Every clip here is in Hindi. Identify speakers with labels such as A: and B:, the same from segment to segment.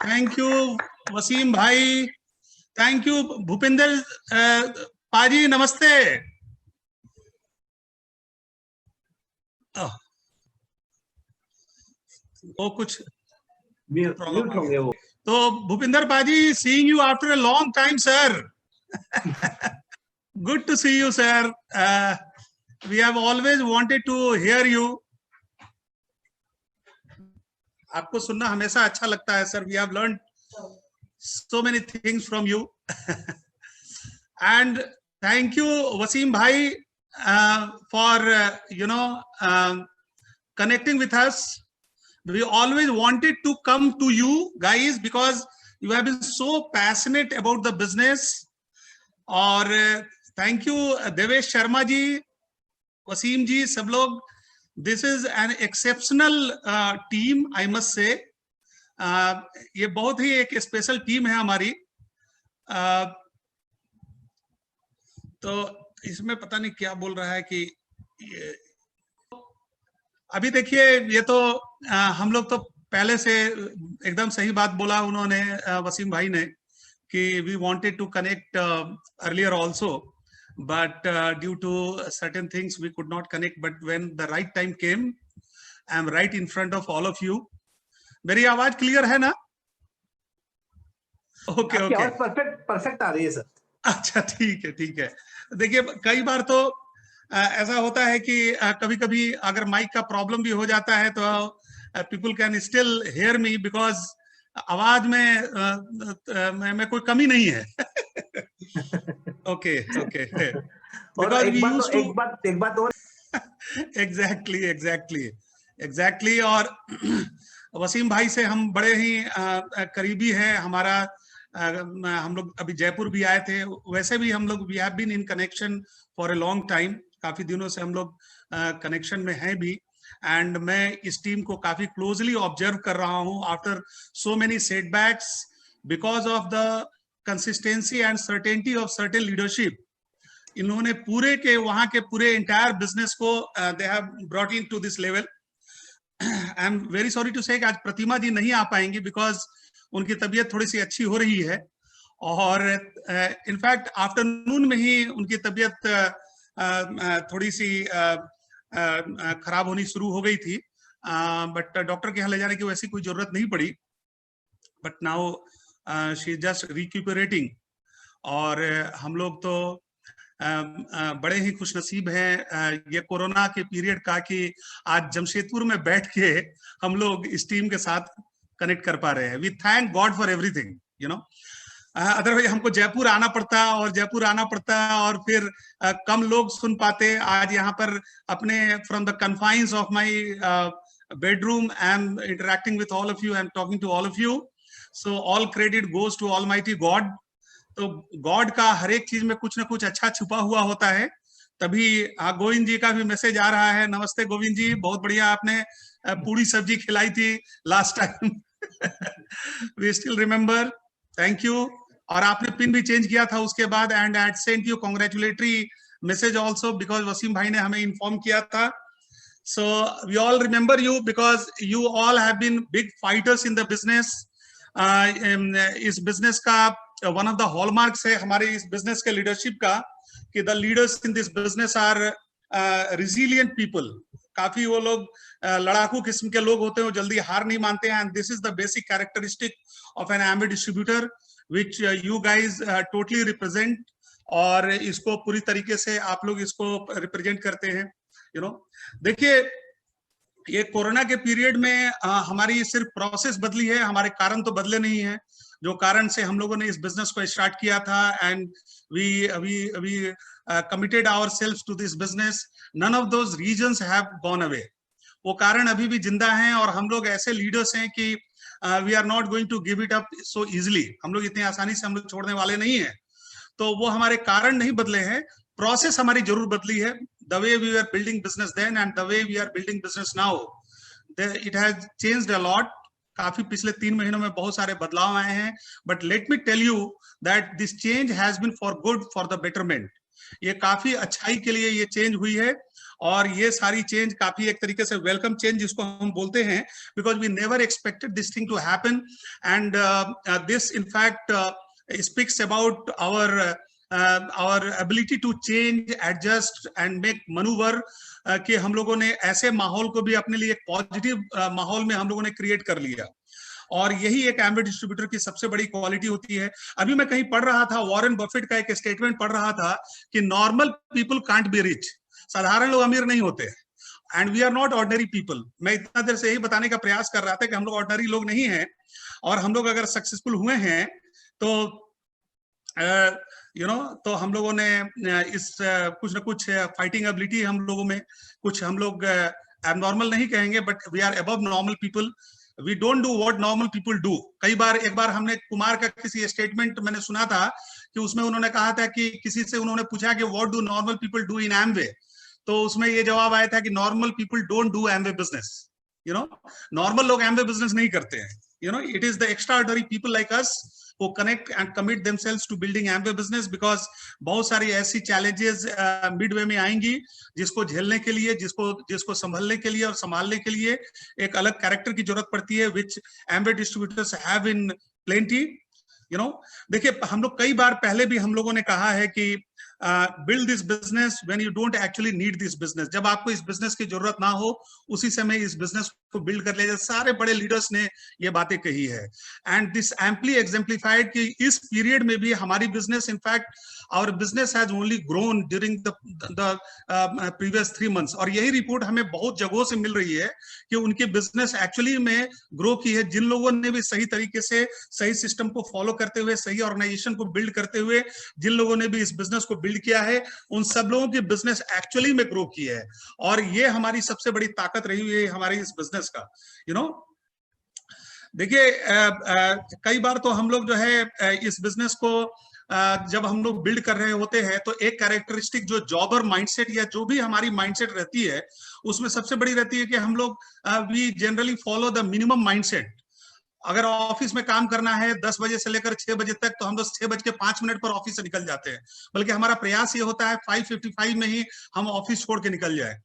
A: थैंक यू वसीम भाई, थैंक यू भूपिंदर पाजी, नमस्ते। वो कुछ
B: म्यूट होंगे वो।
A: तो भूपिंदर पाजी, seeing you after a long time sir. Good to see you sir. We have always wanted to hear you. आपको सुनना हमेशा अच्छा लगता है sir. We have learn so many things from you. And thank you Wasim bhai for connecting with us. We always wanted to come to you guys because you have been so passionate about the business. और thank you देवेश शर्मा जी, वसीम जी, सब लोग। This is an exceptional team, I must say. ये बहुत ही एक स्पेशल टीम है हमारी। तो इसमें पता नहीं क्या बोल रहा है कि अभी देखिए, ये तो हम लोग तो पहले से एकदम सही बात बोला उन्होंने, वसीम भाई ने, कि we wanted to connect earlier also, but due to certain things we could not connect, but when the right time came, I am right in front of all of you. मेरी आवाज क्लियर है ना? ओके ओके,
B: परफेक्ट आ रही है सर।
A: अच्छा, ठीक है ठीक है। देखिए, कई बार तो ऐसा होता है कि कभी कभी अगर माइक का प्रॉब्लम भी हो जाता है तो people can still hear me, because आवाज में कोई कमी नहीं है। Okay okay, because we used to
B: एक बात और
A: एग्जैक्टली। और वसीम भाई से हम बड़े ही करीबी हैं। हमारा हम लोग अभी जयपुर भी आए थे, वैसे भी हम लोग we have been in connection for a long time. काफी दिनों से हम लोग कनेक्शन में हैं भी। एंड मैं इस टीम को काफी क्लोजली ऑब्जर्व कर रहा हूं after so many setbacks, because of the consistency and certainty of certain leadership. इन्होंने पूरे के वहां के पूरे एंटायर बिजनेस को they have brought in to this level. I am very sorry to say आज प्रतिमा जी नहीं आ पाएंगी, बिकॉज उनकी तबीयत थोड़ी सी अच्छी हो रही है, और इनफैक्ट आफ्टरनून में ही उनकी तबीयत थोड़ी सी खराब होनी शुरू हो गई थी, बट डॉक्टर के यहाँ ले जाने की वैसी कोई जरूरत नहीं पड़ी। But now she is just रिक्यूपरेटिंग। और हम लोग तो बड़े ही खुशनसीब हैं ये कोरोना के पीरियड का, कि आज जमशेदपुर में बैठ के हम लोग इस टीम के साथ कनेक्ट कर पा रहे हैं। We thank God for everything, you know. Otherwise हमको जयपुर आना पड़ता और फिर कम लोग सुन पाते। आज यहाँ पर अपने from the confines of my bedroom I am interacting with all of you, I am talking to all of you. So all credit goes to almighty God. तो गॉड का हर एक चीज में कुछ ना कुछ अच्छा छुपा हुआ होता है। तभी गोविंद जी का भी मैसेज आ रहा है। नमस्ते गोविंद जी, बहुत बढ़िया, आपने पूरी सब्जी खिलाई थी last time. We still remember, thank you. और आपने पिन भी चेंज किया था उसके बाद, and I sent you congratulatory message also, because Wasim भाई ने हमें इन्फॉर्म किया था। So we all remember you, because you all have been big fighters in the business. इस बिजनेस का वन ऑफ द हॉलमार्क्स है हमारे इस बिजनेस के लीडरशिप का, कि the leaders in this business are resilient people. काफी वो लोग लड़ाकू किस्म के लोग होते हैं, वो जल्दी हार नहीं मानते हैं। And this is the basic characteristic of an MB distributor, which you guys totally represent. और इसको पूरी तरीके से आप लोग इसको रिप्रेजेंट करते हैं, यू नो। देखिए, ये कोरोना के पीरियड में हमारी सिर्फ प्रोसेस बदली है, हमारे कारण तो बदले नहीं है। जो कारण से हम लोगों ने इस बिजनेस को स्टार्ट किया था, and we committed ourselves to this business, none of those reasons have gone away. वो कारण अभी भी जिंदा हैं, और हम लोग ऐसे लीडर्स हैं कि we are not going to give it up so easily. हम लोग इतनी आसानी से हम लोग छोड़ने वाले नहीं हैं। तो वो हमारे कारण नहीं बदले हैं, प्रोसेस हमारी जरूर बदली है। The way we are building business then and the way we are building business now, it has changed a lot. काफी पिछले 3 महीनों में बहुत सारे बदलाव आए हैं, but let me tell you that this change has been for good, for the betterment. ये काफी अच्छाई के लिए ये चेंज हुई है, और ये सारी चेंज काफी एक तरीके से वेलकम चेंज जिसको हम बोलते हैं, because we never expected this thing to happen, and this in fact speaks about our ability to change, adjust and make maneuver, कि हम लोगों ने ऐसे माहौल को भी अपने लिए एक पॉजिटिव माहौल में हम लोगों ने क्रिएट कर लिया, और यही एक एम्बे डिस्ट्रीब्यूटर की सबसे बड़ी क्वालिटी होती है। अभी मैं कहीं पढ़ रहा था, वॉरेन बफेट का एक स्टेटमेंट पढ़ रहा था कि normal people can't be rich, साधारण लोग अमीर नहीं होते, and we are not ordinary people. मैं इतना देर से यही बताने का प्रयास कर रहा था कि हम लोग ऑर्डिनरी लोग नहीं हैं, और हम लोग अगर सक्सेसफुल हुए हैं तो तो हम लोगों ने इस कुछ ना कुछ फाइटिंग एबिलिटी हम लोगों में, कुछ हम लोग एबनॉर्मल नहीं कहेंगे, but we are above normal people, we don't do what normal people do. कई बार, एक बार हमने कुमार का किसी स्टेटमेंट मैंने सुना था कि उसमें उन्होंने कहा था कि किसी से उन्होंने पूछा कि what do normal people do in Amway, तो उसमें ये जवाब आया था कि normal people don't do Amway business. Normal लोग एमवे बिजनेस नहीं करते हैं। It is the extraordinary people like us who connect and commit themselves to building Amway business, because बहुत सारी ऐसी challenges midway में आएंगी जिसको झेलने के लिए, जिसको संभलने के लिए और संभालने के लिए एक अलग कैरेक्टर की जरूरत पड़ती है, which Amway distributors have in plenty. देखिए, हम लोग कई बार पहले भी हम लोगों ने कहा है कि build this business when you don't actually need this business, जब आपको इस बिजनेस की जरूरत ना हो उसी समय इस बिजनेस को बिल्ड कर लिया जाए। सारे बड़े लीडर्स ने ये बातें कही है, एंड दिस एम्पली एग्जेम्प्लीफाइड कि इस पीरियड में भी हमारी business, in fact our business has only grown during the previous 3 months, और यही रिपोर्ट हमें बहुत जगहों से मिल रही है कि उनकी बिजनेस एक्चुअली में ग्रो की है, जिन लोगों ने भी सही तरीके से सही सिस्टम को फॉलो करते हुए, सही ऑर्गेनाइजेशन को बिल्ड करते हुए, जिन लोगों ने भी इस बिजनेस को बिल्ड किया है, उन सब लोगों की बिजनेस एक्चुअली में ग्रो की है, और ये हमारी सबसे बड़ी ताकत रही हुई है हमारी इस बिजनेस का। देखिए, कई बार तो हम लोग जो है इस बिजनेस को जब हम लोग बिल्ड कर रहे होते हैं तो एक कैरेक्टरिस्टिक जो जॉबर माइंडसेट या जो भी हमारी माइंडसेट रहती है उसमें सबसे बड़ी रहती है कि हम लोग we generally follow the minimum mindset. अगर ऑफिस में काम करना है 10 बजे से लेकर 6 बजे तक, तो हम लोग 6:05 पर ऑफिस से निकल जाते हैं, बल्कि हमारा प्रयास ये होता है 5:55 में ही हम ऑफिस छोड़ के निकल जाए।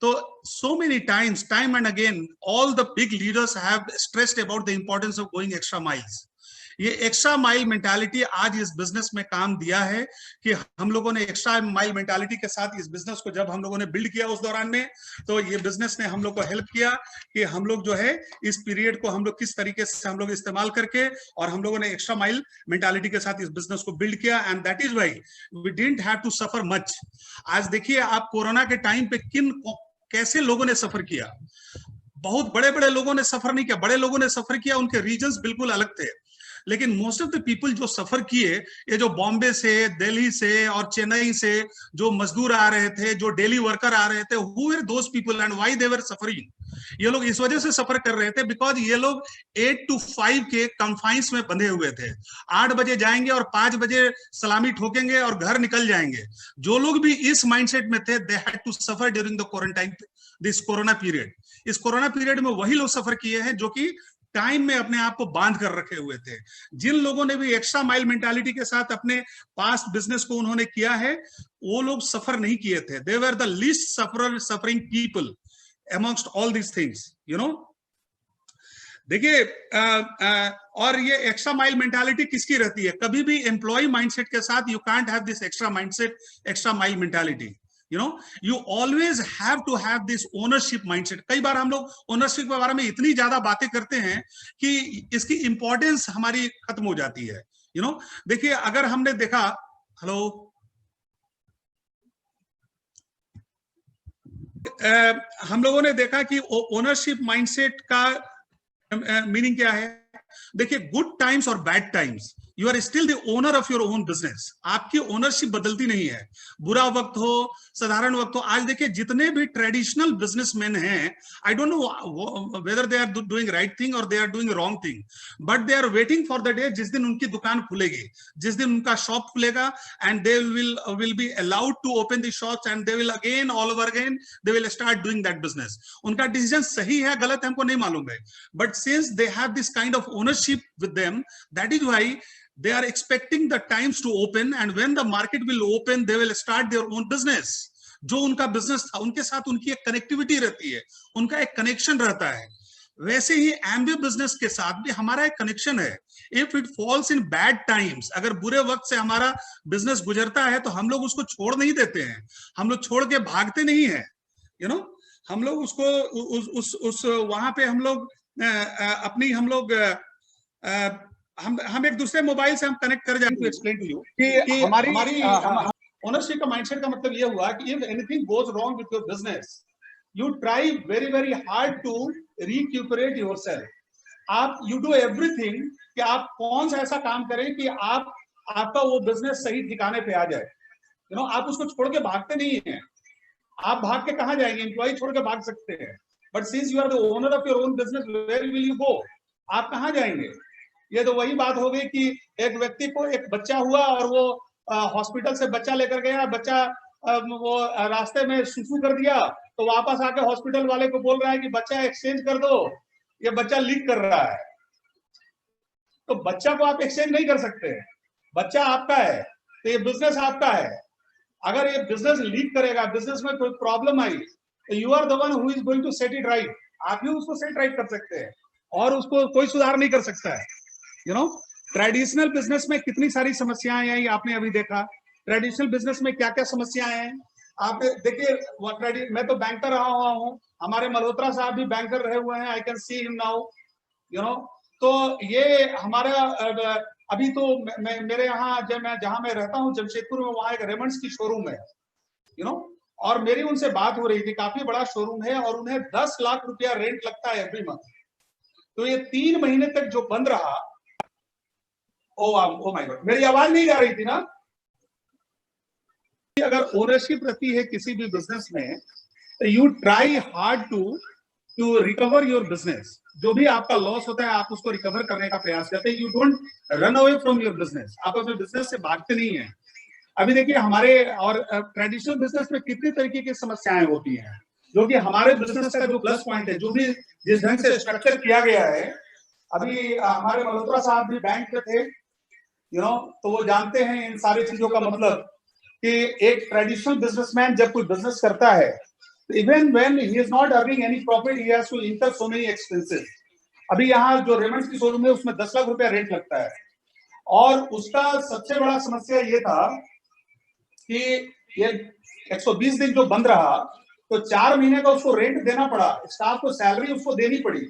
A: तो so many times, time and again, all the big leaders have stressed about the importance of going extra miles. ये एक्स्ट्रा माइल मेंटालिटी आज इस बिजनेस में काम दिया है कि हम लोगों ने एक्स्ट्रा माइल मेंटालिटी के साथ इस बिजनेस को जब हम लोगों ने बिल्ड किया उस दौरान में, तो ये बिजनेस ने हम लोग को हेल्प किया कि हम लोग जो है इस पीरियड को हम लोग किस तरीके से हम लोग इस्तेमाल करके, और हम लोगों ने एक्स्ट्रा माइल मेंटालिटी के साथ इस बिजनेस को बिल्ड किया, and that is why we didn't have to suffer much. आज देखिए, आप कोरोना के टाइम पे कैसे लोगों ने सफर किया। बहुत बड़े बड़े लोगों ने सफर नहीं किया, बड़े लोगों ने सफर किया, उनके रीजन्स बिल्कुल अलग थे, लेकिन मोस्ट ऑफ द पीपल जो सफर किए, ये जो बॉम्बे से, दिल्ली से और चेन्नई से जो मजदूर आ रहे थे, जो डेली वर्कर आ रहे थे, who were those people and why they were suffering. ये लोग इस वजह से सफर कर रहे थे बिकॉज ये लोग 8 to 5 के कन्फाइंस में बंधे हुए थे। 8 बजे जाएंगे और 5 बजे सलामी ठोकेंगे और घर निकल जाएंगे। जो लोग भी इस माइंडसेट में थे, they had to suffer during the quarantine, this corona period. इस कोरोना पीरियड में वही लोग सफर किए हैं जो कि टाइम में अपने आप को बांध कर रखे हुए थे। जिन लोगों ने भी एक्स्ट्रा माइल मेंटालिटी के साथ अपने पास्ट बिजनेस को उन्होंने किया है, वो लोग सफर नहीं किए थे। They were the least suffering people amongst all these things, देखिए, और ये एक्स्ट्रा माइल मेंटालिटी किसकी रहती है? कभी भी एम्प्लॉय माइंडसेट के साथ you can't have this extra mindset, extra mile mentality. you always have to have this ownership mindset. कई बार हम लोग ओनरशिप के बारे में इतनी ज्यादा बातें करते हैं कि इसकी इंपॉर्टेंस हमारी खत्म हो जाती है। देखिए, अगर हमने देखा, हेलो, हम लोगों ने देखा कि ओनरशिप माइंडसेट का मीनिंग क्या है। देखिए, गुड टाइम्स और bad times, you are still the owner of your own business. आपकी ओनरशिप बदलती नहीं है, बुरा वक्त हो, साधारण वक्त हो। आज देखिए, जितने भी ट्रेडिशनल बिजनेसमैन हैं, I don't know whether they are doing right thing और they are doing wrong thing, but they are waiting for the day जिस दिन उनकी दुकान खुलेगी, जिस दिन उनका शॉप खुलेगा, and they will be allowed to open the shops, and they will again all over again they will start doing that business. उनका डिसीजन सही है गलत है हमको नहीं मालूम है, but since they have this kind of ownership with them, that is why they are expecting the times to open, and when the market will open they will start their own business. जो उनका बिजनेस था उनके साथ उनकी एक कनेक्टिविटी रहती है, उनका एक कनेक्शन रहता है। वैसे ही एमवे बिजनेस के साथ भी हमारा एक कनेक्शन है। If it falls in bad times, अगर बुरे वक्त से हमारा बिजनेस गुजरता है तो हम लोग उसको छोड़ नहीं देते हैं, हम लोग छोड़ के भागते नहीं है, यू नो, हम लोग उसको उस वहां पे हम लोग अपनी हम लोग हम एक दूसरे मोबाइल से हम कनेक्ट कर जाते हैं। एक्सप्लेन टू यू कि हमारी ओनरशिप का माइंडसेट का मतलब ये हुआ कि if anything goes wrong with your business, you try very very hard to recuperate yourself. आप यू डू एवरीथिंग कि आप कौन सा ऐसा काम करें कि आपका वो बिजनेस सही ठिकाने पे आ जाए, यू नो। आप उसको छोड़ के भागते नहीं हैं। आप भाग के कहाँ जाएंगे? एम्प्लॉय छोड़ के भाग सकते हैं, but since you are the owner of your own business, where will you go? आप कहाँ जाएंगे? ये तो वही बात हो गई कि एक व्यक्ति को एक बच्चा हुआ और वो हॉस्पिटल से बच्चा लेकर गया, बच्चा वो रास्ते में सुसु कर दिया, तो वापस आके हॉस्पिटल वाले को बोल रहा है कि बच्चा एक्सचेंज कर दो, ये बच्चा लीक कर रहा है। तो बच्चा को आप एक्सचेंज नहीं कर सकते, बच्चा आपका है, तो ये बिजनेस आपका है। अगर ये बिजनेस लीक करेगा, बिजनेस में कोई प्रॉब्लम आई, तो you are the one who is going to set it right. आप ही उसको सेट राइट कर सकते हैं और उसको कोई सुधार नहीं कर सकता है, यू नो। ट्रेडिशनल बिजनेस में कितनी सारी समस्याएं आई आपने अभी देखा। ट्रेडिशनल बिजनेस में क्या क्या समस्याएं हैं आपने देखिए। मैं तो बैंकर रहा हुआ हूँ, हमारे मल्होत्रा साहब भी बैंकर रहे हुए हैं, I can see him now, you know. तो ये हमारा अभी तो मेरे यहाँ जब मैं जहां मैं रहता हूँ जमशेदपुर में, वहां एक रेमंड्स की शोरूम है, यू नो, और मेरी उनसे बात हो रही थी। काफी बड़ा शोरूम है और उन्हें 10 लाख रुपया रेंट लगता है एवरी मंथ। तो ये 3 महीने तक जो बंद रहा, ओ माय गॉड, मेरी आवाज नहीं जा रही थी ना। अगर ओनरशिप रहती है किसी भी बिजनेस में, तो you try hard to recover your business. जो भी आपका लॉस होता है आप उसको रिकवर करने का प्रयास करते हैं। You don't run away from your business, आप अपने बिजनेस से भागते नहीं है। अभी देखिए हमारे और ट्रेडिशनल बिजनेस में कितनी तरीके की समस्याएं होती हैं, जो कि हमारे बिजनेस का जो प्लस पॉइंट है, जो भी जिस ढंग से स्ट्रक्चर किया गया है। अभी हमारे मल्होत्रा साहब भी बैंक में थे, यू नो, तो वो जानते हैं इन सारी चीजों का मतलब कि एक ट्रेडिशनल बिजनेसमैन जब कोई बिजनेस करता है, even when he is not earning any profit, he has to incur so many expenses. अभी यहाँ जो रेमंड्स की शोरूम है उसमें 10 लाख रुपया रेंट लगता है, और उसका सबसे बड़ा समस्या ये था कि ये 120 दिन जो बंद रहा, तो 4 महीने का उसको रेंट देना पड़ा, स्टाफ को सैलरी उसको देनी पड़ी।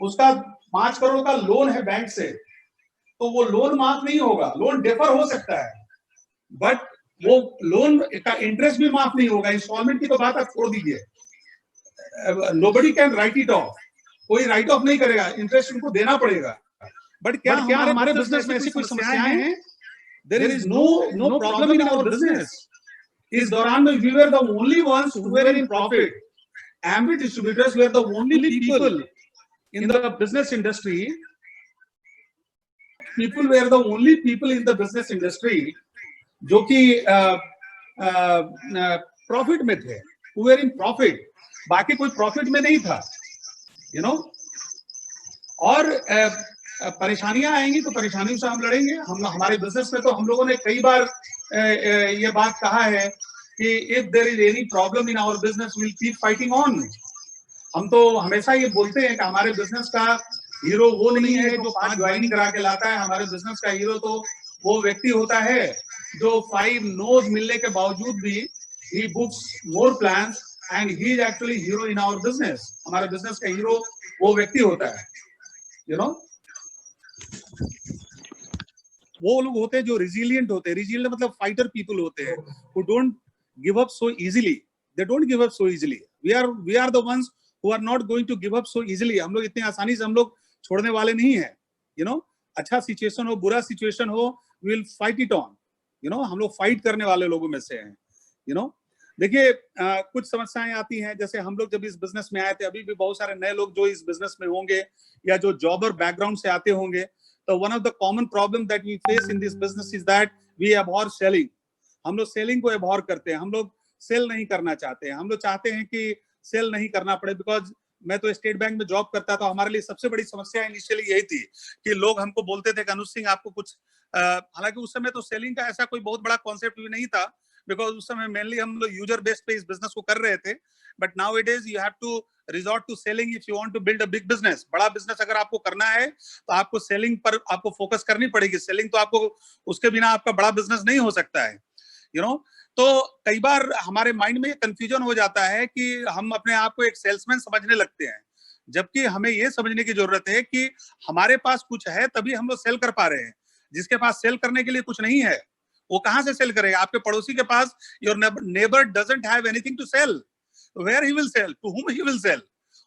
A: उसका 5 करोड़ का लोन है बैंक से, तो वो लोन माफ नहीं होगा। लोन डेफर हो सकता है, बट वो लोन का इंटरेस्ट भी माफ नहीं होगा। इंस्टॉलमेंट की तो बात आप छोड़ दीजिए, nobody can write it of, कोई राइट ऑफ नहीं करेगा, इंटरेस्ट उनको देना पड़ेगा। बट क्या हमारे बिजनेस में ऐसी कोई समस्याएं हैं? There is no problem in our business. इस दौरान में we were the only ones who were in profit. Amway distributors were the only people in the business industry, people were the only people in the business industry जो कि प्रॉफिट में थे, who were in profit। बाकी कोई प्रॉफिट में नहीं था, यू नो। और परेशानियां आएंगी तो परेशानियों से हम लड़ेंगे। हम हमारे बिजनेस में तो हम लोगों ने कई बार ये बात कहा है कि if there is any problem in our business, we'll keep fighting on। हम तो हमेशा ये बोलते हैं कि हमारे बिजनेस का हीरो वो नहीं है जो 5 ज्वाइनिंग करा के लाता है। हमारे बिजनेस का हीरो तो वो व्यक्ति होता है जो 5 नोज मिलने के बावजूद भी he books more plans and he is actually hero in our business। हमारे बिजनेस का हीरो वो व्यक्ति होता है, यू नो। वो लोग होते हैं जो रिजिलियंट होते हैं। रिजिलियंट मतलब फाइटर पीपल होते हैं, who don't give up so easily। They don't give up so easily। We are the ones who are not going to give up so easily। हम लोग इतनी आसानी से हम लोग छोड़ने वाले नहीं है, यू नो। अच्छा सिचुएशन हो, बुरा सिचुएशन हो, we will fight it on, you know. हम लोग फाइट करने वाले लोगों में से हैं, यू नो। देखिए कुछ समस्याएं आती हैं, जैसे हम लोग जब इस बिजनेस में आए थे, अभी भी बहुत सारे नए लोग जो इस बिजनेस में होंगे या जो जॉबर बैकग्राउंड से आते होंगे, तो one of the common problem that we face in this business is that we abhor selling. हम लोग सेलिंग को अबॉर करते हैं, हम लोग सेल नहीं करना चाहते हैं। हम लोग चाहते हैं कि सेल नहीं करना पड़े, बिकॉज मैं तो स्टेट बैंक में जॉब करता था, हमारे लिए सबसे बड़ी समस्या इनिशियली यही थी कि लोग हमको बोलते थे कि अनुज सिंह आपको कुछ, हालांकि उस समय तो सेलिंग का ऐसा कोई बहुत बड़ा कॉन्सेप्ट भी नहीं था, बिकॉज उस समय मेनली हम लोग यूजर बेस पे इस बिजनेस को कर रहे थे। But now it is you have to resort to selling if you want to build a big business. बड़ा बिजनेस अगर आपको करना है तो आपको सेलिंग पर आपको फोकस करनी पड़ेगी। सेलिंग तो आपको, उसके बिना आपका बड़ा बिजनेस नहीं हो सकता है, यू नो। तो कई बार हमारे माइंड में कंफ्यूजन हो जाता है कि हम अपने आप को एक सेल्समैन समझने लगते हैं, जबकि हमें ये समझने की जरूरत है कि हमारे पास कुछ है तभी हम लोग सेल कर पा रहे हैं। जिसके पास सेल करने के लिए कुछ नहीं है वो कहां से सेल करेगा? आपके पड़ोसी के पास, your neighbour doesn't have anything to sell, where he will sell, to whom he will cell?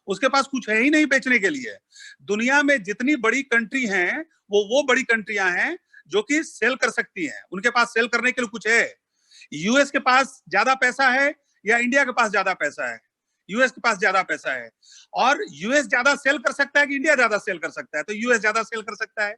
A: उसके पास कुछ है ही नहीं बेचने के लिए। दुनिया में जितनी बड़ी कंट्री हैं वो बड़ी कंट्रियां हैं जो कि सेल कर सकती हैं, उनके पास सेल करने के लिए कुछ है। यूएस के पास ज्यादा पैसा है या इंडिया के पास ज्यादा पैसा है? यूएस के पास ज्यादा पैसा है। और यूएस ज्यादा सेल कर सकता है कि इंडिया ज्यादा सेल कर सकता है? तो यूएस ज्यादा सेल कर सकता है।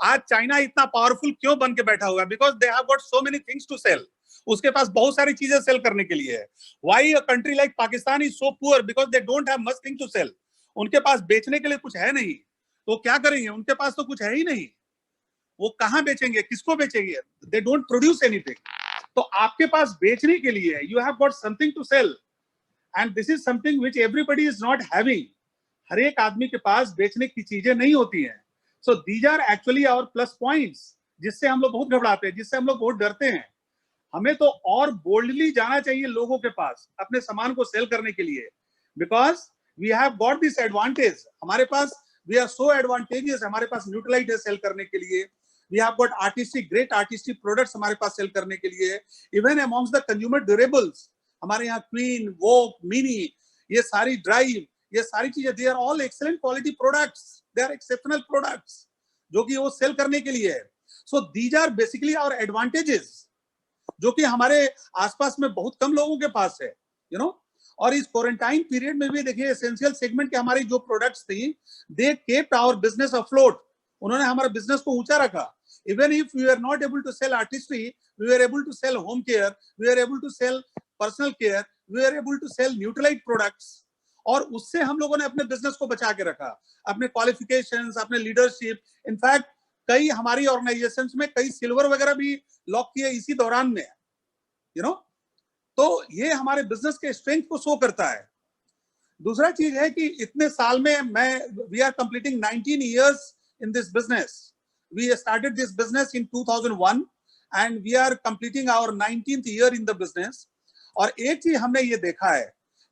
A: आज चाइना इतना पावरफुल क्यों बन के बैठा हुआ है? Because they have got so many things to sell. उसके पास बहुत सारी चीजें सेल करने के लिए है। Why a country like Pakistan is so poor? Because they don't have much thing to sell. उनके पास बेचने के लिए कुछ है नहीं, तो क्या करेंगे? उनके पास तो कुछ है ही नहीं, वो कहां बेचेंगे, किसको बेचेंगे? They don't produce anything. तो आपके पास बेचने के लिए you have got something to sell, and this is something which everybody is not having. हर एक आदमी के पास बेचने की चीजें नहीं होती हैं। So these are actually our plus points, जिससे हम लोग बहुत घबराते हैं, जिससे हम लोग बहुत डरते हैं। हमें तो और बोल्डली जाना चाहिए लोगों के पास अपने सामान को सेल करने के लिए, because we have got this advantage. हमारे पास, वी आर सो एडवांटेजियस, हमारे पास न्यूट्रलाइट है सेल करने के लिए। We have got artistic, great artistic products हमारे पास सेल करने के लिए। Even amongst the consumer durables, हमारे यहाँ क्वीन, वोक, मिनी, ये सारी ड्राइव, ये सारी चीजें, they are all excellent quality products, they are exceptional products जो कि वो सेल करने के लिए है। So these are basically our advantages, जो कि हमारे आसपास में बहुत कम लोगों के पास है, यू नो। और इस क्वारंटाइन पीरियड में भी देखिए एसेंशियल सेगमेंट के हमारी जो प्रोडक्ट्स थी, they kept our business afloat. उन्होंने हमारे बिजनेस को ऊंचा रखा। Even if we are not able to sell Artistry, we are able to sell home care, we are able to sell personal care, we are able to sell Nutrilite products. और उससे हम लोगों ने अपने बिजनेस को बचा के रखा, अपने क्वालिफिकेशंस, अपने लीडरशिप। इनफैक्ट कई हमारी ऑर्गेनाइजेशंस में कई सिल्वर वगैरह भी लॉक किए इसी दौरान में, यू नो। तो ये हमारे बिजनेस के स्ट्रेंथ को शो करता है। दूसरा चीज है कि इतने साल में we are completing 19 years in this business. We started this business in 2001 and we are completing our 19th year in the business. और एक चीज हमने ये देखा है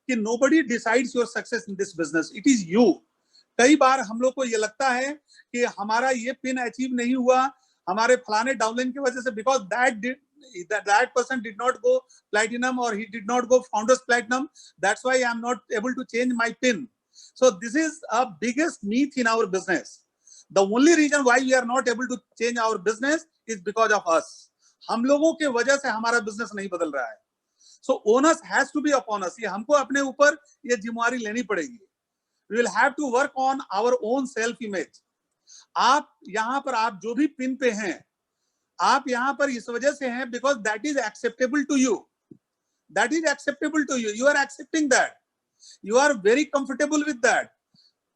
A: कि nobody decides your success in this business, it is you. कई बार हम लोग को ये लगता है कि हमारा ये पिन अचीव नहीं हुआ हमारे फलाने डाउनलाइन की वजह से, because that person did not go platinum or he did not go founders platinum, that's why I am not able to change my pin. So this is a biggest myth in our business. The only reason why we are not able to change our business is because of us. हम लोगों के वजह से हमारा बिजनेस नहीं बदल रहा है। So onus has to be upon us. ये हमको अपने ऊपर ये जिम्मेवारी लेनी पड़ेगी। We will have to work on our own self image. आप यहाँ पर, आप जो भी पिन पे हैं, आप यहाँ पर इस वजह से हैं because that is acceptable to you, that is acceptable to you, you are accepting that, you are very comfortable with that,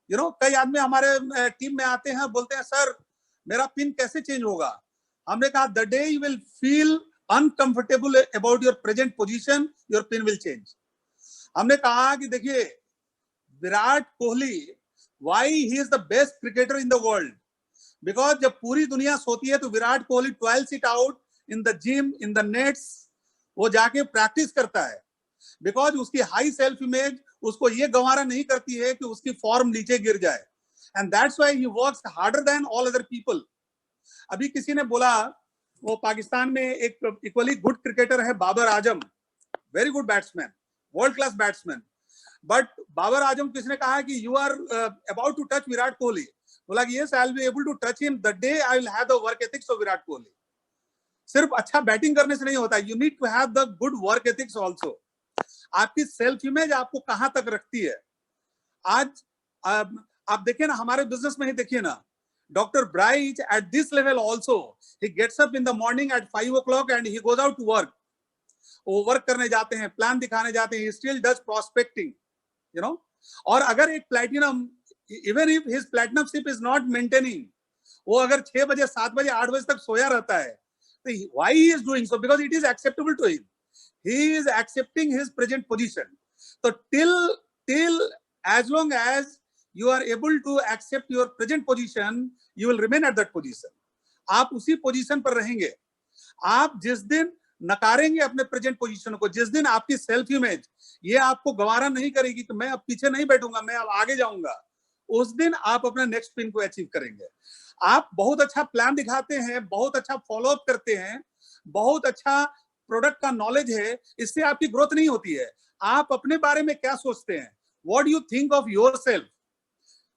A: you know. कई आदमी हमारे टीम में आते हैं, बोलते हैं सर मेरा पिन कैसे चेंज होगा? हमने कहा the day you will feel uncomfortable about your present position, your pin will change. हमने कहा कि देखिए Virat Kohli, why he is the best cricketer in the world, because जब पूरी दुनिया सोती है तो Virat Kohli 12 seat out in the gym, in the nets, वो जाके प्रैक्टिस करता है। बिकॉज उसकी हाई सेल्फ इमेज उसको ये गंवारा नहीं करती है कि उसकी फॉर्म नीचे गिर जाए, and that's why he works harder than all other people. अभी किसी ने बोला, वो पाकिस्तान में एक इक्वली गुड क्रिकेटर है Babar Azam, very good batsman, world class batsman, but Babar Azam किसने कहा कि you are about to touch Virat Kohli, बोला कि yes, I will be able to touch him the day I will have the work ethics of Virat Kohli. सिर्फ अच्छा बैटिंग करने से नहीं होता, you need to have the good work ethics also। आपकी सेल्फ इमेज आपको कहां तक रखती है? आज आप देखिए ना, हमारे बिजनेस में ही देखिए ना, doctor Bryce at this level also, he gets up in the morning at 5 o'clock and he goes out to work. वो वर्क करने जाते हैं, प्लान दिखाने जाते हैं, he still does prospecting, you know. और अगर एक platinum, even if his platinum ship is not maintaining, वो अगर 6 बजे 7 बजे 8 बजे तक सोया रहता है, तो why he is doing so? Because it is acceptable to him, he is accepting his present position. तो till as long as you are able to accept your present position, you will remain at that position. आप उसी पोजीशन पर रहेंगे. आप जिस दिन नकारेंगे अपने प्रेजेंट पोजीशन को, जिस दिन आपकी सेल्फ इमेज ये आपको गवारा नहीं करेगी कि मैं अब पीछे नहीं बैठूंगा, मैं अब आगे जाऊंगा, उस दिन आप अपने नेक्स्ट पिन को अचीव करेंगे. आप बहुत अच्छा प्लान दिखाते हैं, बहुत अच्छा फॉलोअप करते हैं, बहुत अच्छा प्रोडक्ट का नॉलेज है, इससे आपकी ग्रोथ नहीं होती है. आप अपने बारे में क्या सोचते हैं? What do you think of yourself?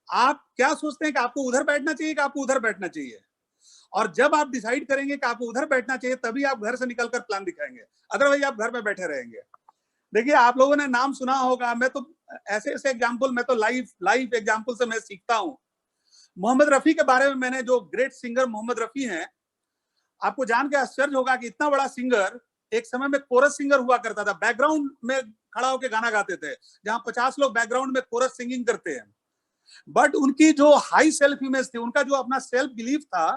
A: आप क्या सोचते हैं कि आपको उधर बैठना चाहिए कि आपको उधर बैठना चाहिए? और जब आप डिसाइड करेंगे कि आपको उधर बैठना चाहिए, तभी आप घर से निकलकर प्लान दिखाएंगे, अदरवाइज आप घर में बैठे रहेंगे. देखिए, आप लोगों ने नाम सुना होगा, मैं तो ऐसे ऐसे एग्जाम्पल, मैं तो लाइव एग्जाम्पल से मैं सीखता हूं. मोहम्मद रफी के बारे में मैंने, जो ग्रेट सिंगर मोहम्मद रफी हैं, आपको जान के आश्चर्य होगा कि इतना बड़ा सिंगर एक समय में कोरस सिंगर हुआ करता था, बैकग्राउंड में खड़ा होकर गाना गाते थे, जहां 50 लोग बैकग्राउंड में कोरस सिंगिंग करते हैं. बट उनकी जो हाई सेल्फ इमेज थी, उनका जो अपना सेल्फ बिलीफ था,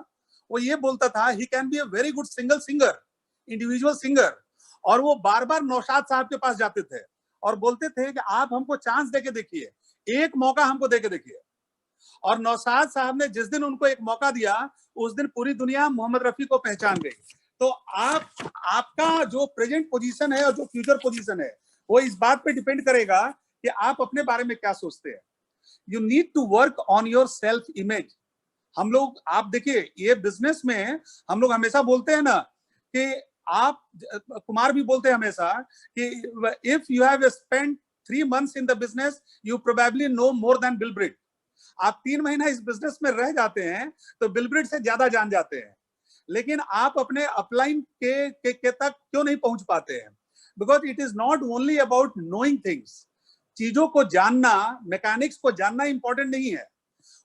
A: वो ये बोलता था he can be a very good single singer, individual singer. और वो बार बार नौशाद साहब के पास जाते थे और बोलते थे कि आप हमको चांस देके देखिए, एक मौका हमको देके देखिए. और नौशाद साहब ने जिस दिन उनको एक मौका दिया, उस दिन पूरी दुनिया मोहम्मद रफी को पहचान गई. तो आपका जो प्रेजेंट पोजीशन है और जो फ्यूचर पोजीशन है, वो इस बात पे डिपेंड करेगा कि आप अपने बारे में क्या सोचते हैं. You need to work on your self image. हम लोग, आप देखिए, ये बिजनेस में हम लोग हमेशा बोलते हैं ना कि आप, कुमार भी बोलते हैं हमेशा कि if you have spent 3 months in the business, you probably know more than Bill Britt. आप 3 महीना इस बिजनेस में रह जाते हैं तो बिल ब्रिट से ज्यादा जान जाते हैं. लेकिन आप अपने अपलाइन के तक क्यों नहीं पहुंच पाते हैं? Because it is not only about knowing things. चीजों को जानना, मैकेनिक्स को जानना इंपॉर्टेंट नहीं है.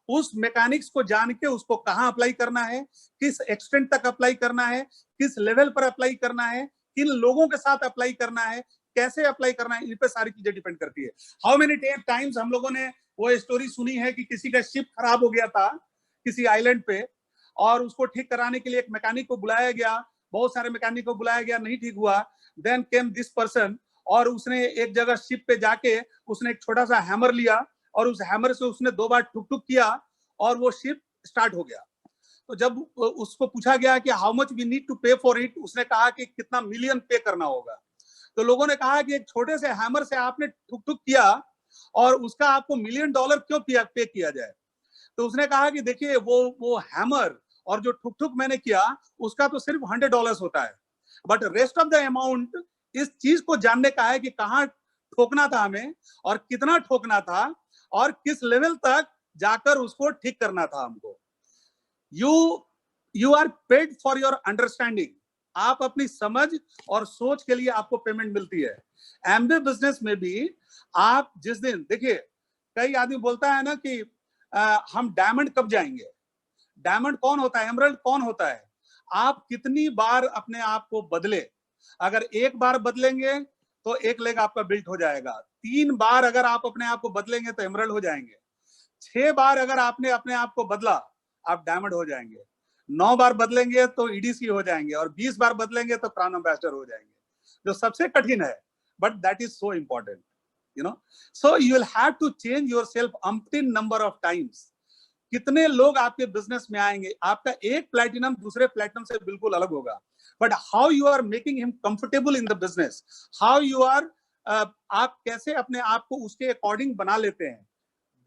A: उस मैकेनिक्स को जान के उसको कहां अप्लाई करना है, किस एक्सटेंट तक अप्लाई करना है, किस लेवल पर अप्लाई करना है, किन लोगों के साथ अप्लाई करना है, कैसे अप्लाई करना है, इन पे सारी चीजें डिपेंड करती है. हाउ मेनी टाइम्स हम लोगों ने वो स्टोरी सुनी है कि किसी का शिप खराब हो गया था किसी आइलैंड पे, और उसको ठीक कराने के लिए एक मैकेनिक को बुलाया गया, बहुत सारे मैकेनिक को बुलाया गया, नहीं ठीक हुआ. देन केम दिस पर्सन, और उसने एक जगह शिप पे जाके उसने एक छोटा सा हैमर लिया, और उस हैमर से उसने 2 बार ठुक ठुक किया और वो शिप स्टार्ट हो गया. तो जब उसको पूछा गया कि how much we need to pay for it, उसने कहा कि कितना मिलियन पे करना होगा. तो लोगों ने कहा कि एक छोटे से हैमर से आपने ठुक ठुक किया और उसका आपको $1 million क्यों पे किया जाए? तो उसने कहा कि देखिए, वो हैमर और जो ठुक ठुक मैंने किया, उसका तो सिर्फ $100 होता है, but rest of the amount इस चीज को जानने का है कि कहाँ ठोकना था हमें और कितना ठोकना था और किस लेवल तक जाकर उसको ठीक करना था हमको. You are paid for your understanding. आप अपनी समझ और सोच के लिए आपको पेमेंट मिलती है. एमबे बिजनेस में भी आप जिस दिन, देखिए, कई आदमी बोलता है ना कि हम डायमंड कब जाएंगे. डायमंड कौन होता है? एमरल्ड कौन होता है? आप कितनी बार अपने आप को बदले. अगर एक बार बदलेंगे तो एक लेग आपका बिल्ट हो जाएगा. 3 बार अगर आप अपने आप को बदलेंगे तो एमरल्ड हो जाएंगे. 6 बार अगर आपने अपने आप को बदला, आप डायमंड हो जाएंगे. 9 बार बदलेंगे तो ईडीसी हो जाएंगे, और 20 बार बदलेंगे तो क्राउन एम्बेसडर हो जाएंगे, जो सबसे कठिन है, but that is so important, you know. So you will have to change yourself umpteen number of times. कितने लोग आपके बिजनेस में आएंगे, आपका एक प्लैटिनम दूसरे प्लैटिनम से बिल्कुल अलग होगा, but how you are making him comfortable in the business, how you are, आप कैसे अपने आप को उसके अकॉर्डिंग बना लेते हैं,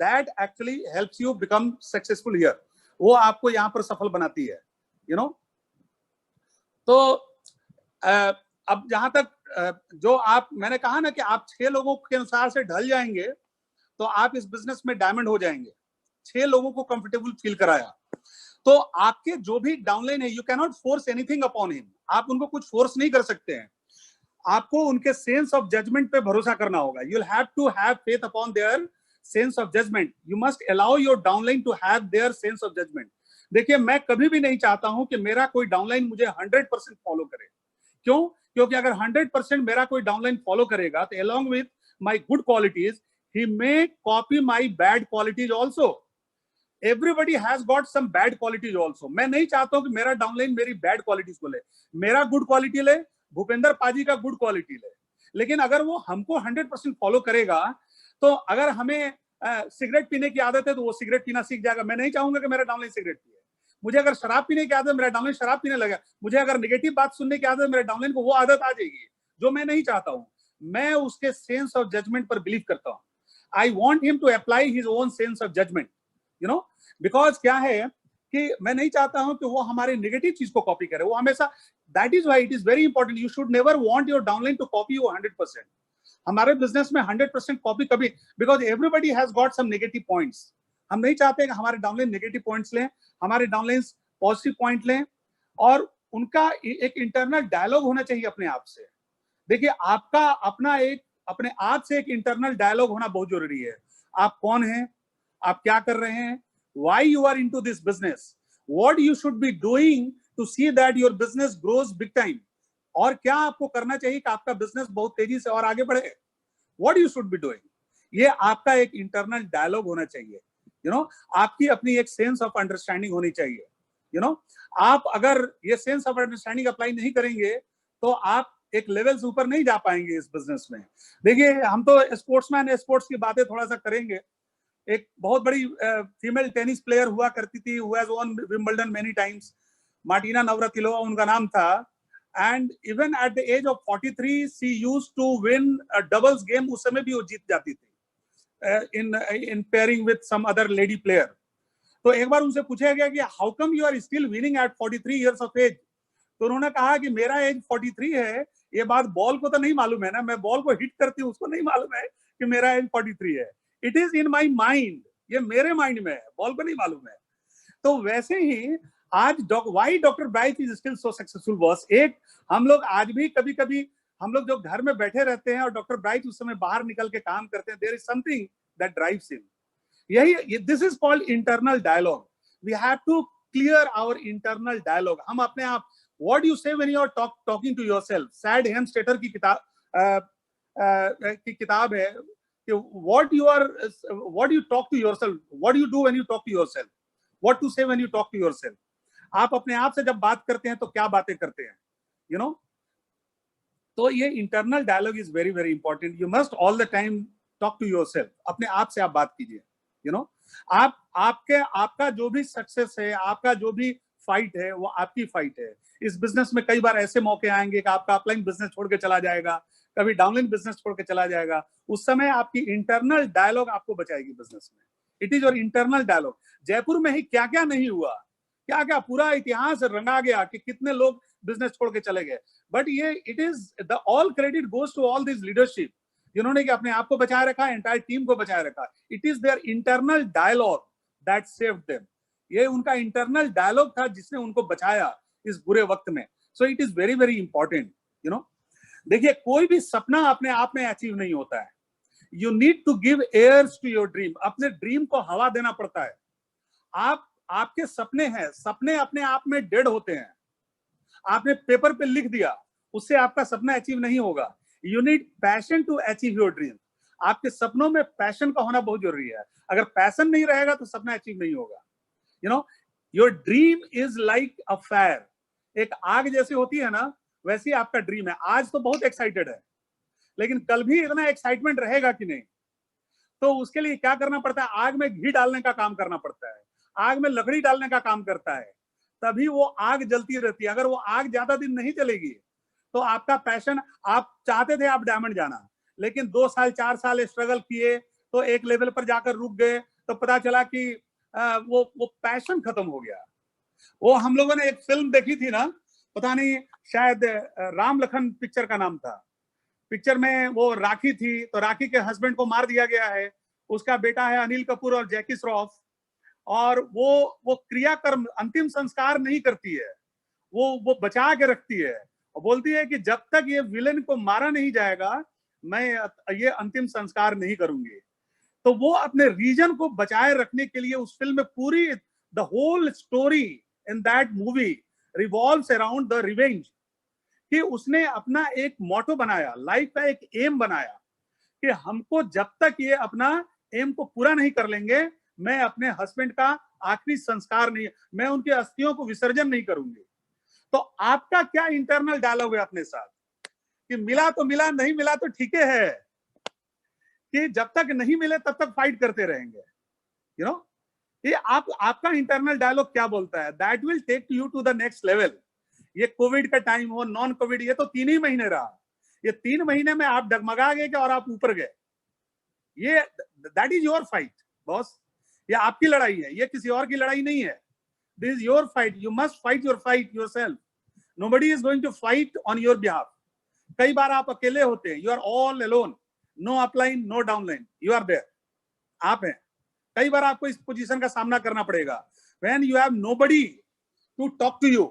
A: that actually helps you become successful here. वो आपको यहाँ पर सफल बनाती है, यू नो. तो अब जहां तक जो आप, मैंने कहा ना कि आप 6 लोगों के अनुसार से ढल जाएंगे तो आप इस बिजनेस में डायमंड हो जाएंगे. 6 लोगों को कंफर्टेबल फील कराया तो आपके जो भी डाउनलाइन है, you can not force anything upon him. आप उनको कुछ फोर्स नहीं कर सकते हैं. आपको उनके सेंस ऑफ जजमेंट पे भरोसा करना होगा. You will have to have faith upon their sense of judgement. You must allow your downline to have their sense of judgement. देखिए, मैं कभी भी नहीं चाहता हूं कि मेरा कोई डाउनलाइन मुझे 100% फॉलो करे. क्यों? क्योंकि अगर 100% मेरा कोई डाउनलाइन फॉलो करेगा तो along with my good qualities,
C: he may copy my bad qualities also. Everybody has got some bad qualities also. मैं नहीं चाहता हूं कि मेरा डाउनलाइन मेरी बैड क्वालिटीज को ले, मेरा गुड क्वालिटी ले, भूपेंद्र पाजी का गुड क्वालिटी ले। लेकिन अगर वो हमको 100% फॉलो करेगा, तो अगर हमें सिगरेट पीने की आदत है तो वो सिगरेट पीना सीख जाएगा। मैं नहीं चाहूंगा कि मेरा डाउनलाइन सिगरेट पिए। मुझे अगर शराब पीने की आदत है, मेरा डाउनलाइन शराब पीने लगा। मुझे अगर नेगेटिव बात सुनने की आदत है, मेरे डाउनलाइन को वो आदत आ जाएगी, जो मैं नहीं चाहता हूं। मैं उसके सेंस ऑफ जजमेंट पर बिलीव करता हूं। I want him to apply his own sense of judgement, you know, because क्या है कि मैं नहीं चाहता हूं कि वो हमारे नेगेटिव चीज को कॉपी करे। वो हमेशा, that is why it is very important, you should never want your downline to copy you 100%। हमारे बिजनेस में 100% कॉपी कभी, because everybody has got some negative points. हम नहीं चाहते कि हमारे डाउनलाइन नेगेटिव पॉइंट्स लें, हमारे डाउनलाइन पॉजिटिव पॉइंट लें, और उनका एक इंटरनल डायलॉग होना चाहिए अपने आप से। देखिए, आपका अपना एक अपने आप से एक इंटरनल डायलॉग होना बहुत जरूरी है। आप कौन हैं, आप क्या कर रहे हैं, why you are into this business, what you should be doing to see that your business grows big time, और क्या आपको करना चाहिए कि आपका बिजनेस बहुत तेजी से और आगे बढ़े, what you should be doing। ये आपका एक इंटरनल डायलॉग होना चाहिए, यू नो। आपकी अपनी एक सेंस ऑफ अंडरस्टैंडिंग होनी चाहिए, यू नो। आप अगर ये सेंस ऑफ अंडरस्टैंडिंग अप्लाई नहीं करेंगे तो आप एक लेवल से ऊपर नहीं जा पाएंगे इस बिजनेस में। देखिए, हम तो स्पोर्ट्समैन, स्पोर्ट्स की बातें थोड़ा सा करेंगे। एक बहुत बड़ी फीमेल टेनिस प्लेयर हुआ करती थी, who has won Wimbledon many times, Martina Navratilova उनका नाम था। And even at the age of 43 she used to win a doubles game, उस समय भी वो जीत जाती थी in pairing with some other lady player। तो एक बार उनसे पूछा गया कि how come you are still winning at 43 years of age, तो उन्होंने कहा कि मेरा एज 43 है, ये बात बॉल को तो नहीं मालूम है ना, मैं बॉल को हिट करती हूँ, उसको नहीं मालूम है कि मेरा एज 43 है। It is in my mind, ये मेरे माइंड में है, बॉल को नहीं मालूम है। तो वैसे ही आज why doctor bright is still so successful boss. एक हम लोग आज भी कभी कभी हम लोग जो घर में बैठे रहते हैं और डॉक्टर ब्राइट उस समय बाहर निकल के काम करते हैं, there is something that drives him. यही, this is called internal dialogue. We have to clear our internal dialogue. हम अपने आप, what you say when you are talking to yourself, Shad Helmstetter की किताब है, what you talk to yourself, what do you do when you talk to yourself, what to say when you talk to yourself। आप अपने आप से जब बात करते हैं तो क्या बातें करते हैं, you know। तो ये internal dialogue is very very important. You must all the time talk to yourself, अपने आप से आप बात कीजिए, यू नो। आपका जो भी सक्सेस है, आपका जो भी फाइट है, वो आपकी फाइट है। इस बिजनेस में कई बार ऐसे मौके आएंगे कि आपका अपलाइन बिजनेस छोड़ के चला जाएगा, कभी डाउनलाइन बिजनेस छोड़ के चला जाएगा। उस समय आपकी इंटरनल डायलॉग आपको बचाएगी बिजनेस में। It is your internal dialogue. Jaipur में ही क्या क्या नहीं हुआ, क्या क्या पूरा इतिहास रंगा गया कि कितने लोग बिजनेस छोड़ के चले गए। बट ये it is the all credit goes to all this leadership, जिन्होंने कि अपने आप को बचाए रखा, एंटायर टीम को बचाए रखा। It is their internal dialogue that saved them. ये उनका इंटरनल डायलॉग था जिसने उनको बचाया इस बुरे वक्त में। सो it is very very important, you know. देखिए, कोई भी सपना अपने आप में अचीव नहीं होता है। You need to give airs to your dream. अपने ड्रीम को हवा देना पड़ता है। आपके सपने हैं, सपने अपने आप में डेड होते हैं। आपने पेपर पे लिख दिया, उससे आपका सपना अचीव नहीं होगा। You need passion to achieve your dream. आपके सपनों में पैशन का होना बहुत जरूरी है। अगर पैशन नहीं रहेगा तो सपना अचीव नहीं होगा, you know. Your dream is like a fire. एक आग जैसी होती है ना, वैसी आपका ड्रीम है। आज तो बहुत एक्साइटेड है, लेकिन कल भी इतना एक्साइटमेंट रहेगा कि नहीं। तो उसके लिए क्या करना पड़ता है, आग में घी डालने का काम करना पड़ता है, आग में लकड़ी डालने का काम करता है, तभी वो आग जलती रहती है। अगर वो आग ज्यादा दिन नहीं चलेगी तो आपका पैशन, आप चाहते थे आप डायमंड जाना, लेकिन 2 साल 4 साल स्ट्रगल किए तो एक लेवल पर जाकर रुक गए, तो पता चला कि वो पैशन खत्म हो गया। वो हम लोगों ने एक फिल्म देखी थी ना, पता नहीं शायद राम लखन पिक्चर का नाम था। पिक्चर में वो राखी थी, तो राखी के हस्बैंड को मार दिया गया है। उसका बेटा है अनिल कपूर और जैकी श्रॉफ, और वो क्रियाकर्म अंतिम संस्कार नहीं करती है, वो बचा के रखती है और बोलती है कि जब तक ये विलेन को मारा नहीं जाएगा मैं ये अंतिम संस्कार नहीं करूंगी। तो वो अपने रीजन को बचाए रखने के लिए उस फिल्म में पूरी the whole story in that movie revolves around the revenge, कि उसने अपना एक मोटो बनाया, लाइफ का एक एम बनाया कि हमको जब तक ये अपना एम को पूरा नहीं कर लेंगे, मैं अपने हस्बैंड का आखिरी संस्कार नहीं, मैं उनके अस्थियों को विसर्जन नहीं करूंगी। तो आपका क्या इंटरनल डायलॉग है अपने साथ कि मिला तो मिला, नहीं मिला तो ठीक है, कि जब तक नहीं मिले तब तक फाइट करते रहेंगे, यू नो? ये आपका इंटरनल डायलॉग क्या बोलता है? That will take you to the next level. ये कोविड का टाइम हो, नॉन कोविड, ये तो 3 ही महीने रहा। ये 3 महीने में आप डगमगा गए और आप ऊपर गए। ये that is your fight boss, ये आपकी लड़ाई है, ये किसी और की लड़ाई नहीं है। This is your fight, you must fight your fight yourself. Nobody is going to fight on your behalf. कई बार आप अकेले होते हैं, you are all alone, no upline no downline, you are there, आप हैं। कई बार आपको इस पोजीशन का सामना करना पड़ेगा when you have nobody to talk to you,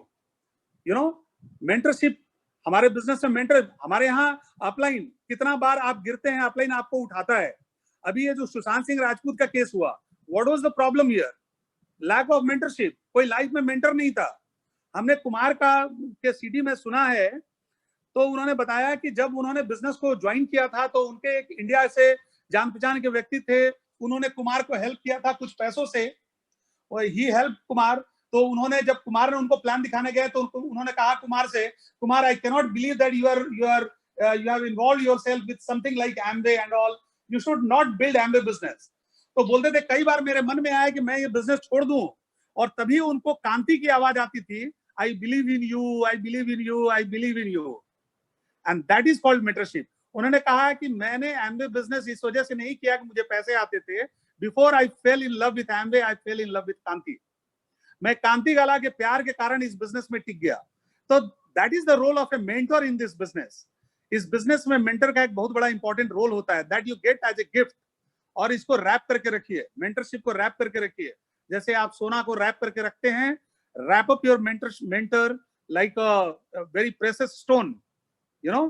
C: you know? Mentorship, हमारे बिजनेस में मेंटर, हमारे यहाँ अपलाइन, कितना बार आप गिरते हैं, अपलाइन आपको उठाता है। अभी ये जो सुशांत सिंह राजपूत का केस हुआ, what was the problem here? Lack of mentorship. कोई लाइफ में मेंटर नहीं था। हमने कुमार का के सीडी में सुना है, तो उन्होंने बताया कि जब उन्होंने बिजनेस को ज्वाइन किया था तो उनके एक इंडिया से जान पहचान के व्यक्ति थे, उन्होंने कुमार को हेल्प किया था कुछ पैसों से, और ही हेल्प कुमार। तो उन्होंने, जब कुमार ने उनको प्लान दिखाने गए तो उन्होंने कहा कुमार से, Kumar I can not believe that you have involve yourself with something like Amway and all, you should not build Amway business. तो बोलते थे कई बार मेरे मन में आया कि मैं ये बिजनेस छोड़ दूं, और तभी उनको कांति की आवाज आती थी, I believe in you, I believe in you, I believe in you, and that is called mentorship. उन्होंने कहा कि मैंने एम्वे बिजनेस इस वजह से नहीं किया कि मुझे पैसे आते थे। Before I fell in love with Amway, I fell in love with Kanti. मैं कांति गाला के प्यार के कारण इस बिजनेस में टिक गया। तो that is the role of a mentor in this business. इस बिजनेस में मेंटर का एक बहुत बड़ा इंपॉर्टेंट रोल होता है, that you get as a gift. और इसको रैप करके रखिए, मेंटरशिप को रैप करके रखिए, जैसे आप सोना को रैप करके रखते हैं। Wrap up your mentor like a very precious stone, you know?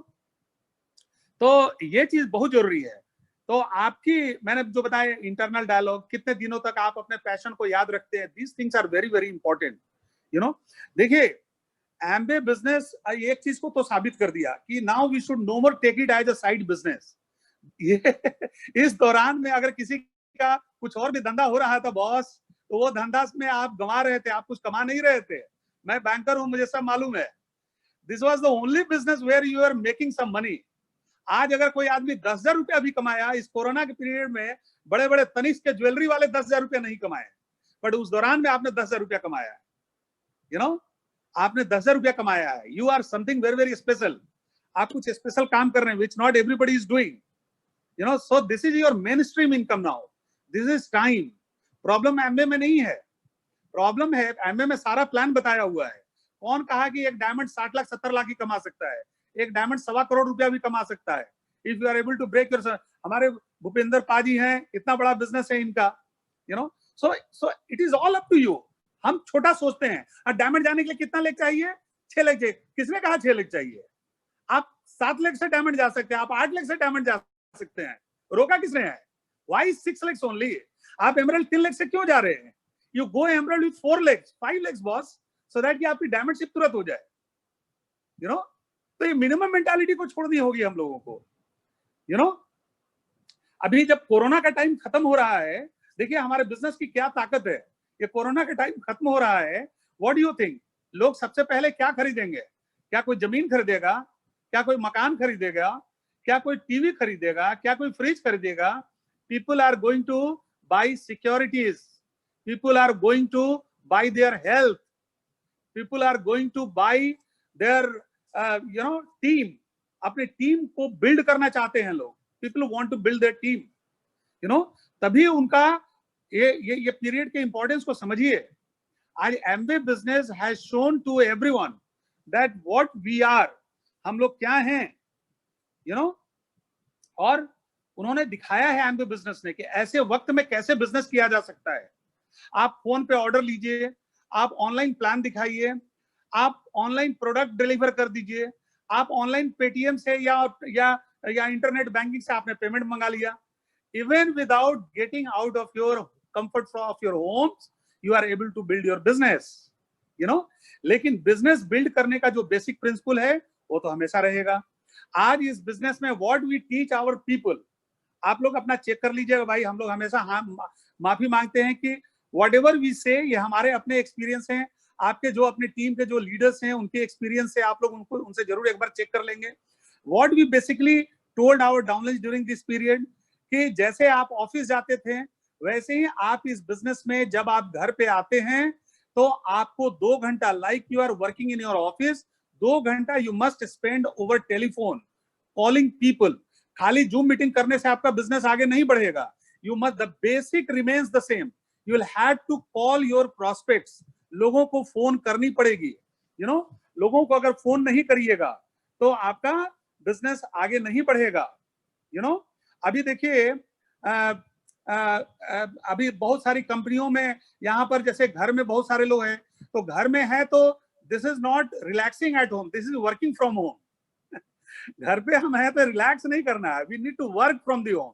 C: तो ये चीज बहुत जरूरी है। तो आपकी, मैंने जो बताया इंटरनल डायलॉग, कितने दिनों तक आप अपने पैशन को याद रखते हैं, these things are very very important, you know? देखिए, एम्वे बिजनेस एक चीज को तो साबित कर दिया कि now we should no more take it as a side business. ये इस दौरान में अगर किसी का कुछ और भी धंधा हो रहा था बॉस, तो वो धंधा में आप गंवा रहे थे, आप कुछ कमा नहीं रहे थे। मैं बैंकर हूं, मुझे सब मालूम है। This was the only business where you are making some money. आज अगर कोई आदमी 10,000 रुपया भी कमाया इस कोरोना के पीरियड में, बड़े बड़े तनिष्क के ज्वेलरी वाले 10,000 रुपया नहीं कमाए, बट उस दौरान में आपने 10,000 रुपया कमाया है, यू नो? आपने 10,000 रुपया कमाया है। You are something very very special. आप कुछ स्पेशल काम कर रहे हैं, which not everybody is doing, you know? So this is your mainstream income now, this is time. Problem Amway में नहीं है, प्रॉब्लम है एमबे में सारा प्लान बताया हुआ है। कौन कहा कि एक डायमंड 60 लाख 70 लाख ही कमा सकता है? एक डायमंड 1.25 करोड़ रुपया भी कमा सकता है, if you are able to break your. हमारे भूपेंद्र पाजी हैं, इतना बड़ा बिजनेस है इनका, you know? So it is all up to you. हम छोटा सोचते हैं, और डायमंड जाने के लिए कितना लेग चाहिए? 6 लेग चाहिए। किसने कहा 6 लेग चाहिए? आप 7 लेग से डायमंड जा सकते हैं, आप 8 लेग से डायमंड जा सकते हैं, रोका किसने है? Why 6 legs only? आप एमरल्ड 3 लेग से क्यों जा रहे हैं? You go emerald with 4 legs 5 legs boss, so that कि आपकी डायमंडशिप तुरंत हो जाए, यू नो? तो ये मिनिमम मेंटालिटी को छोड़नी होगी हम लोगों को, यू नो? अभी जब कोरोना का टाइम खत्म हो रहा है, देखिए हमारे बिजनेस की क्या ताकत है। ये कोरोना का टाइम खत्म हो रहा है, व्हाट डू यू थिंक? लोग सबसे पहले क्या खरीदेंगे? क्या कोई जमीन खरीदेगा? क्या कोई मकान खरीदेगा? क्या कोई टीवी खरीदेगा? क्या कोई फ्रिज खरीदेगा? People are going to buy securities, people are going to buy their health, people are going to buy their you know team. अपने टीम को बिल्ड करना चाहते हैं लोग, people want to build their team, you know? तभी उनका ये पीरियड के इंपॉर्टेंस को समझिए। आज Amway business has shown to everyone that what we are, हम लोग क्या हैं, यू नो? और उन्होंने दिखाया है एमवे बिजनेस ने कि ऐसे वक्त में कैसे बिजनेस किया जा सकता है। आप फोन पे ऑर्डर लीजिए, आप ऑनलाइन प्लान दिखाइए, आप ऑनलाइन प्रोडक्ट डिलीवर कर दीजिए, आप ऑनलाइन पेटीएम से या इंटरनेट बैंकिंग से आपने पेमेंट मंगा लिया। Even without getting out of your comfort of your homes, you are able to build your business, you know? लेकिन बिजनेस बिल्ड करने का जो बेसिक प्रिंसिपल है वो तो हमेशा रहेगा। आज इस बिजनेस में what we teach our people, आप लोग अपना चेक कर लीजिएगा भाई, हम लोग हमेशा माफी मांगते हैं कि व्हाटएवर वी से, ये हमारे अपने एक्सपीरियंस हैं, आपके जो अपने टीम के जो लीडर्स हैं उनके एक्सपीरियंस से आप लोग उनसे जरूर एक बार चेक कर लेंगे। What we basically told our downlines during this period कि जैसे आप ऑफिस जाते थे वैसे ही आप इस बिजनेस में जब आप घर पे आते हैं तो आपको 2 घंटा, like you are working in your office, 2 घंटा you must spend over telephone calling people. खाली जूम मीटिंग करने से आपका बिजनेस आगे नहीं बढ़ेगा। You must, the basic remains the same, you will have to call your prospects, लोगों को फोन करनी पड़ेगी। यू नो, लोगों को अगर फोन नहीं करिएगा तो आपका बिजनेस आगे नहीं बढ़ेगा। यू नो, अभी देखिए अभी बहुत सारी कंपनियों में यहाँ पर जैसे घर में बहुत सारे लोग हैं, तो घर में है तो this is not relaxing at home, this is working from home. घर पे हम है तो रिलैक्स नहीं करना है, we need to work from the home.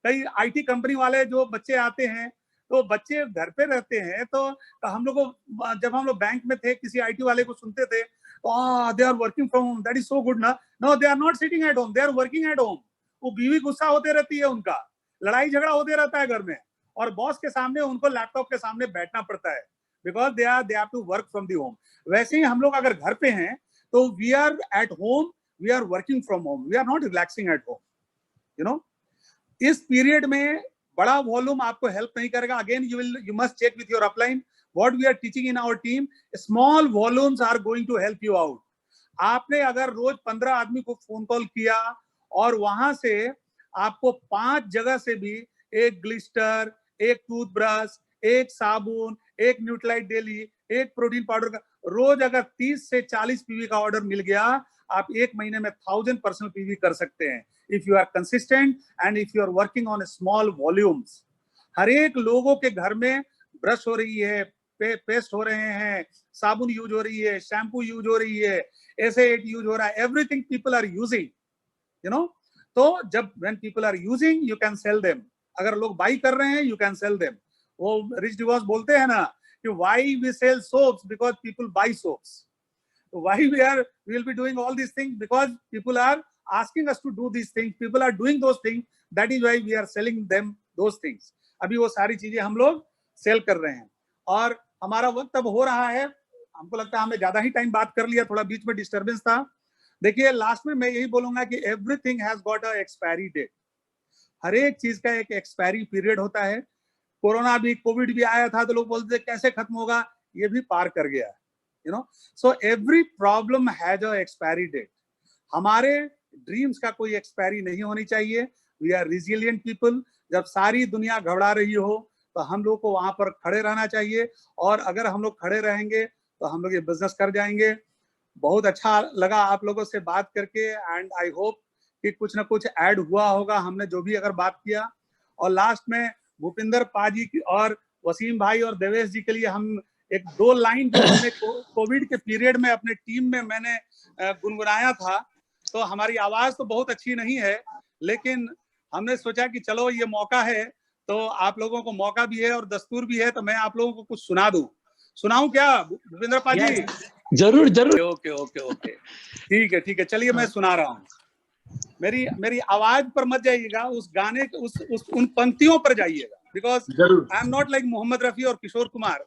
C: कई आईटी कंपनी वाले जो बच्चे आते हैं तो बच्चे घर पे रहते हैं, तो हम लोग को, जब हम लोग बैंक में थे किसी आईटी वाले को सुनते थे, they are working from home, that is so good ना। No, they are not sitting at home, they are working at home. वो बीवी गुस्सा होते रहती है, उनका लड़ाई झगड़ा होते रहता है घर में, और बॉस के सामने उनको लैपटॉप के सामने बैठना पड़ता है, because they have to work from the home. वैसे ही हम लोग अगर घर पे हैं तो we are at home, we are working from home, we are not relaxing at home. You know, इस पीरियड में बड़ा वॉल्यूम आपको हेल्प नहीं करेगा। Again you must check with your upline what we are teaching in our team, small volumes are going to help you out. आपने अगर रोज 15 आदमी को फोन कॉल किया और वहां से आपको 5 जगह से भी एक ग्लिस्टर, एक टूथब्रश, एक साबुन, एक न्यूट्रालाइट डेली, एक प्रोटीन पाउडर का रोज अगर 30 से 40 पीवी का ऑर्डर मिल गया, आप 1 महीने में 1000 पर्सनल पीवी कर सकते हैं, if you are consistent and if you are working on small volumes. हर एक लोगों के घर में ब्रश हो रही है, पेस्ट हो रहे हैं, साबुन यूज हो रही है, शैम्पू यूज हो रही है, एस8 यूज हो रहा है, everything people are using. You know, तो जब when people are using you can sell them. अगर लोग बाई कर रहे हैं यू कैन सेल देम। वो रिच डिवॉर्स बोलते हैं ना कि why we sell soaps, because people buy soaps. Why we will be doing all these things, because people are asking us to do these things, people are doing those things, that is why we are selling them those things। अभी वो सारी चीजें हम लोग सेल कर रहे हैं, और हमारा वक्त अब हो रहा है। हमको लगता है हमने ज्यादा ही टाइम बात कर लिया, थोड़ा बीच में डिस्टर्बेंस था। देखिए, लास्ट में मैं यही बोलूंगा कि everything has got a expiry date. हर एक चीज का एक एक्सपायरी पीरियड होता है। कोरोना भी, कोविड भी आया था तो लोग बोलते कैसे खत्म होगा, ये भी पार कर गया। You know, so every problem has a expiry date। हमारे ड्रीम्स का कोई एक्सपायरी नहीं होनी चाहिए। We are resilient people. जब सारी दुनिया घबरा रही हो तो हम लोग को वहां पर खड़े रहना चाहिए, और अगर हम लोग खड़े रहेंगे तो हम लोग ये बिजनेस कर जाएंगे। बहुत अच्छा लगा आप लोगों से बात करके, एंड आई होप कि कुछ ना कुछ ऐड हुआ होगा हमने जो भी अगर बात किया। और लास्ट में भूपिंदर पाजी और वसीम भाई और देवेश जी के लिए हम एक 2 लाइन जो हमने कोविड के पीरियड में अपने टीम में मैंने गुनगुनाया था, तो हमारी आवाज तो बहुत अच्छी नहीं है, लेकिन हमने सोचा कि चलो ये मौका है, तो आप लोगों को मौका भी है और दस्तूर भी है, तो मैं आप लोगों को कुछ सुना दूं। सुनाऊं क्या भूपेंद्र पाजी?
D: जरूर जरूर।
C: ओके ओके ओके, ठीक है, चलिए मैं सुना रहा हूँ। मेरी आवाज पर मत जाइएगा, उस गाने उन पंक्तियों पर जाइएगा, because I am not like Mohammed Rafi और किशोर कुमार,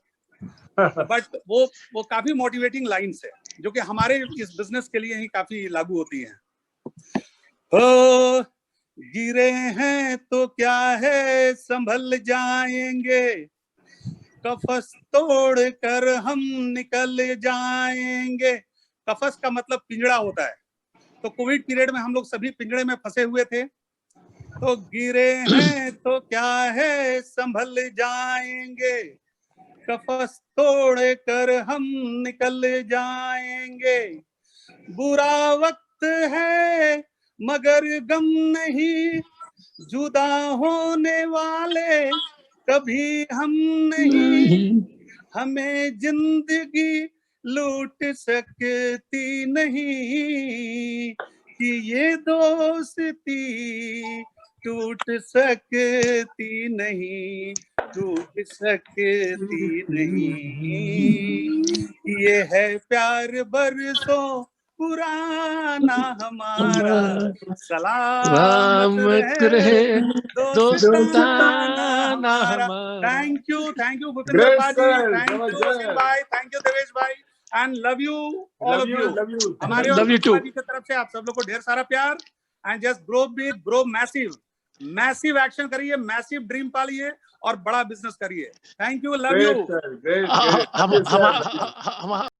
C: बट वो काफी मोटिवेटिंग लाइन्स है जो कि हमारे इस बिजनेस के लिए ही काफी लागू होती हैं। हो गिरे हैं तो क्या है, संभल जाएंगे, कफस तोड़ कर हम निकल जाएंगे। कफस का मतलब पिंजड़ा होता है, तो कोविड पीरियड में हम लोग सभी पिंजड़े में फंसे हुए थे। तो गिरे हैं तो क्या है, संभल जाएंगे, कफस तोड़ कर हम निकल जाएंगे। बुरा वक्त है मगर गम नहीं, जुदा होने वाले कभी हम नहीं, हमें जिंदगी लूट सकती नहीं, कि ये दोस्ती टूट सकती नहीं, टूट सकती नहीं। ये है प्यार बरसों पुराना हमारा सलामत रहे दोस्ताना हमारा। थैंक यू भूपेंद्र
B: Great,
C: पाजी,
B: sir.
C: थैंक यू
B: जबरदस्त।
C: वसीम भाई, थैंक यू देवेश भाई, and love you all of you. हमारे
D: Love you too.
C: पाजी की तरफ से आप सब लोग को ढेर सारा प्यार, and just grow big, grow massive action करिए, मैसिव ड्रीम पालिए और बड़ा बिजनेस करिए। Thank you, love you.
B: Great, sir. Great.